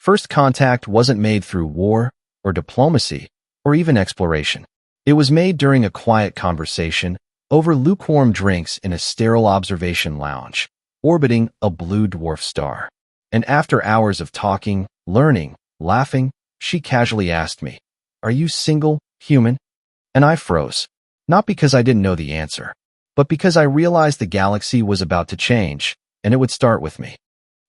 First contact wasn't made through war or diplomacy or even exploration. It was made during a quiet conversation over lukewarm drinks in a sterile observation lounge, orbiting a blue dwarf star. And after hours of talking, learning, laughing, she casually asked me, "Are you single, human?" And I froze. Not because I didn't know the answer, but because I realized the galaxy was about to change, and it would start with me.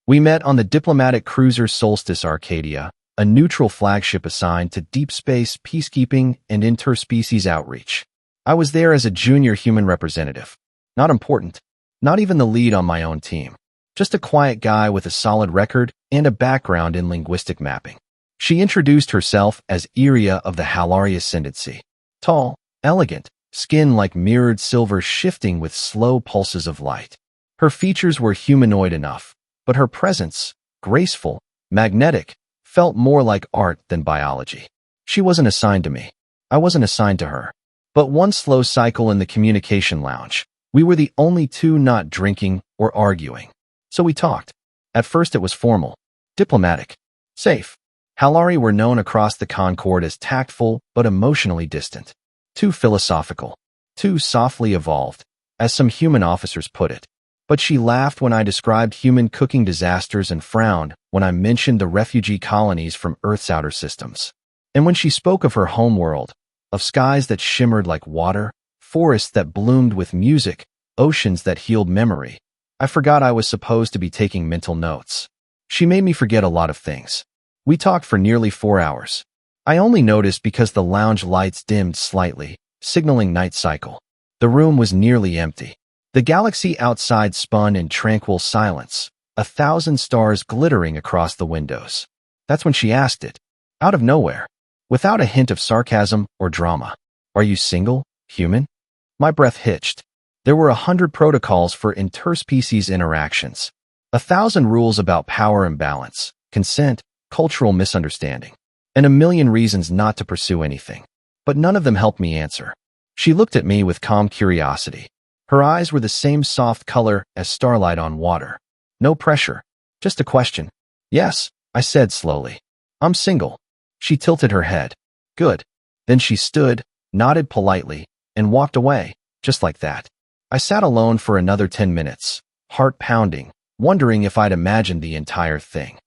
We met on the diplomatic cruiser Solstice Arcadia, a neutral flagship assigned to deep space peacekeeping and interspecies outreach. I was there as a junior human representative. Not important. Not even the lead on my own team. Just a quiet guy with a solid record and a background in linguistic mapping. She introduced herself as Iria of the Halari Ascendancy. Tall, elegant, skin like mirrored silver shifting with slow pulses of light. Her features were humanoid enough, but her presence, graceful, magnetic, felt more like art than biology. She wasn't assigned to me. I wasn't assigned to her. But one slow cycle in the communication lounge, we were the only two not drinking or arguing. So we talked. At first it was formal, diplomatic, safe. Halari were known across the Concord as tactful but emotionally distant. Too philosophical, too softly evolved, as some human officers put it. But she laughed when I described human cooking disasters and frowned when I mentioned the refugee colonies from Earth's outer systems. And when she spoke of her homeworld, of skies that shimmered like water, forests that bloomed with music, oceans that healed memory, I forgot I was supposed to be taking mental notes. She made me forget a lot of things. We talked for nearly 4 hours. I only noticed because the lounge lights dimmed slightly, signaling night cycle. The room was nearly empty. The galaxy outside spun in tranquil silence, 1,000 stars glittering across the windows. That's when she asked it, out of nowhere, without a hint of sarcasm or drama. "Are you single, human?" My breath hitched. There were 100 protocols for interspecies interactions, 1,000 rules about power imbalance, consent, cultural misunderstanding, and a million reasons not to pursue anything. But none of them helped me answer. She looked at me with calm curiosity. Her eyes were the same soft color as starlight on water. No pressure, just a question. "Yes," I said slowly. "I'm single." She tilted her head. "Good." Then she stood, nodded politely, and walked away, just like that. I sat alone for another 10 minutes, heart pounding, wondering if I'd imagined the entire thing.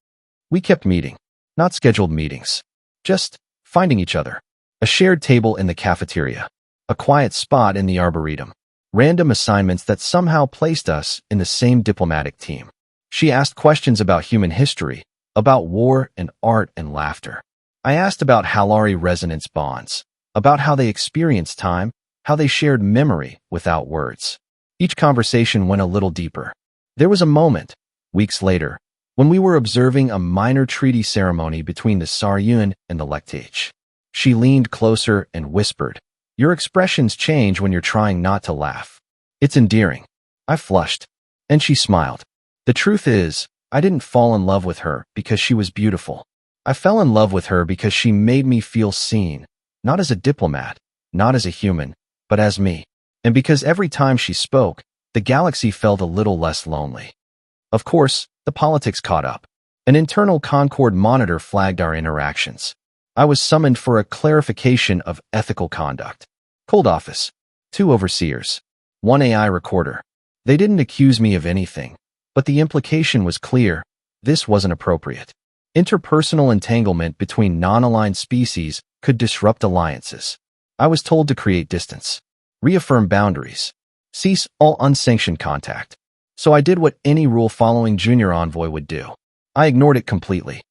We kept meeting. Not scheduled meetings. Just finding each other. A shared table in the cafeteria. A quiet spot in the arboretum. Random assignments that somehow placed us in the same diplomatic team. She asked questions about human history, about war and art and laughter. I asked about Halari resonance bonds, about how they experienced time, how they shared memory without words. Each conversation went a little deeper. There was a moment, weeks later, when we were observing a minor treaty ceremony between the Saryun and the Lectach. She leaned closer and whispered, "Your expressions change when you're trying not to laugh. It's endearing." I flushed, and she smiled. The truth is, I didn't fall in love with her because she was beautiful. I fell in love with her because she made me feel seen, not as a diplomat, not as a human, but as me. And because every time she spoke, the galaxy felt a little less lonely. Of course, the politics caught up. An internal Concord monitor flagged our interactions. I was summoned for a clarification of ethical conduct. Cold office. 2 overseers. 1 AI recorder. They didn't accuse me of anything, but the implication was clear. This wasn't appropriate. Interpersonal entanglement between non-aligned species could disrupt alliances. I was told to create distance. Reaffirm boundaries. Cease all unsanctioned contact. So I did what any rule-following junior envoy would do. I ignored it completely.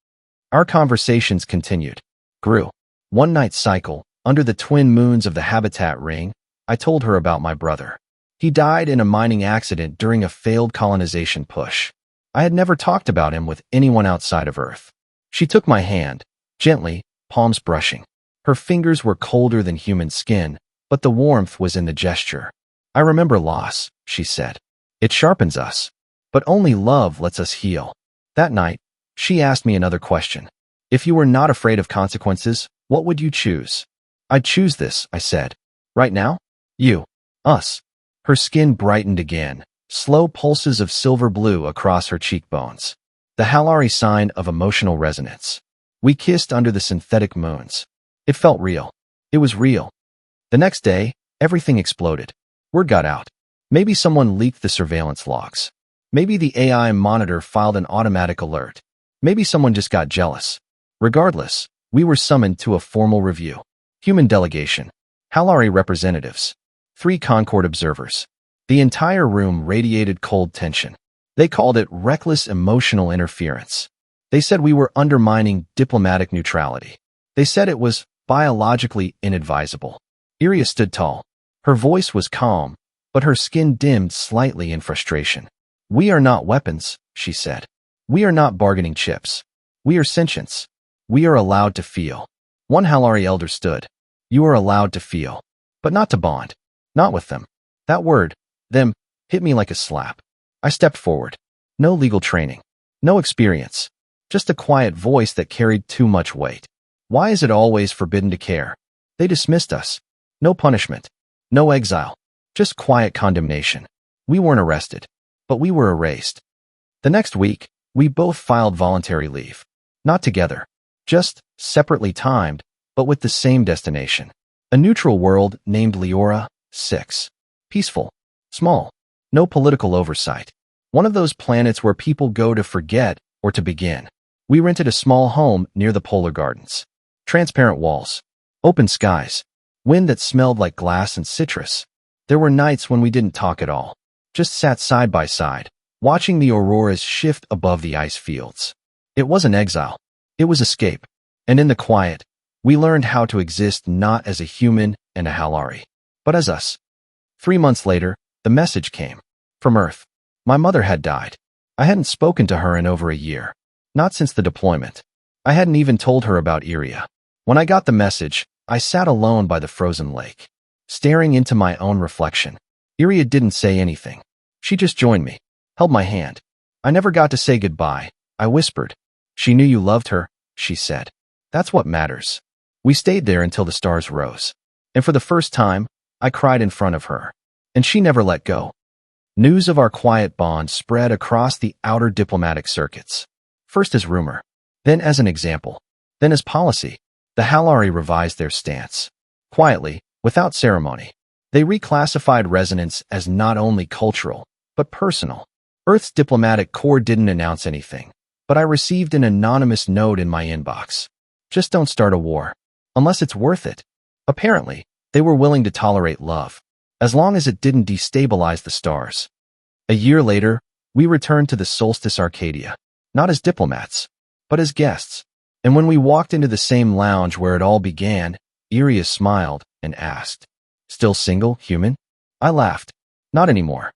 Our conversations continued. Grew. One night cycle, under the twin moons of the habitat ring, I told her about my brother. He died in a mining accident during a failed colonization push. I had never talked about him with anyone outside of Earth. She took my hand, gently, palms brushing. Her fingers were colder than human skin, but the warmth was in the gesture. "I remember loss," she said. "It sharpens us. But only love lets us heal." That night, she asked me another question. "If you were not afraid of consequences, what would you choose?" "I'd choose this," I said. "Right now? You. Us." Her skin brightened again, slow pulses of silver blue across her cheekbones. the Halari sign of emotional resonance. We kissed under the synthetic moons. It felt real. It was real. The next day, everything exploded. Word got out. Maybe someone leaked the surveillance logs. Maybe the AI monitor filed an automatic alert. Maybe someone just got jealous. Regardless, we were summoned to a formal review. Human delegation. Halari representatives. 3 Concord observers. The entire room radiated cold tension. They called it reckless emotional interference. They said we were undermining diplomatic neutrality. They said it was biologically inadvisable. Iria stood tall. Her voice was calm, but her skin dimmed slightly in frustration. We are not weapons, she said. We are not bargaining chips. We are sentients. We are allowed to feel. One Halari elder stood. You are allowed to feel, but not to bond. Not with them. That word, them, hit me like a slap. I stepped forward. No legal training. No experience. Just a quiet voice that carried too much weight. Why is it always forbidden to care? They dismissed us. No punishment. No exile. Just quiet condemnation. We weren't arrested, but we were erased. The next week, we both filed voluntary leave. Not together. Just separately timed, but with the same destination. A neutral world named Leora 6. Peaceful. Small. No political oversight. One of those planets where people go to forget or to begin. We rented a small home near the polar gardens. Transparent walls. Open skies. Wind that smelled like glass and citrus. There were nights when we didn't talk at all. Just sat side by side, watching the auroras shift above the ice fields. It wasn't exile. It was escape. And in the quiet, we learned how to exist not as a human and a Halari, but as us. 3 months later, the message came. From Earth. My mother had died. I hadn't spoken to her in over a year. Not since the deployment. I hadn't even told her about Iria. When I got the message, I sat alone by the frozen lake, staring into my own reflection. Iria didn't say anything. She just joined me, held my hand. I never got to say goodbye. I whispered. She knew you loved her, she said. That's what matters. We stayed there until the stars rose. And for the first time, I cried in front of her. And she never let go. News of our quiet bond spread across the outer diplomatic circuits. First as rumor, then as an example, then as policy. The Halari revised their stance. Quietly, without ceremony. They reclassified resonance as not only cultural, but personal. Earth's diplomatic corps didn't announce anything, but I received an anonymous note in my inbox. Just don't start a war. Unless it's worth it. Apparently, they were willing to tolerate love, as long as it didn't destabilize the stars. A year later, we returned to the Solstice Arcadia, not as diplomats, but as guests. And when we walked into the same lounge where it all began, Iria smiled and asked, "Still single, human?" I laughed. "Not anymore.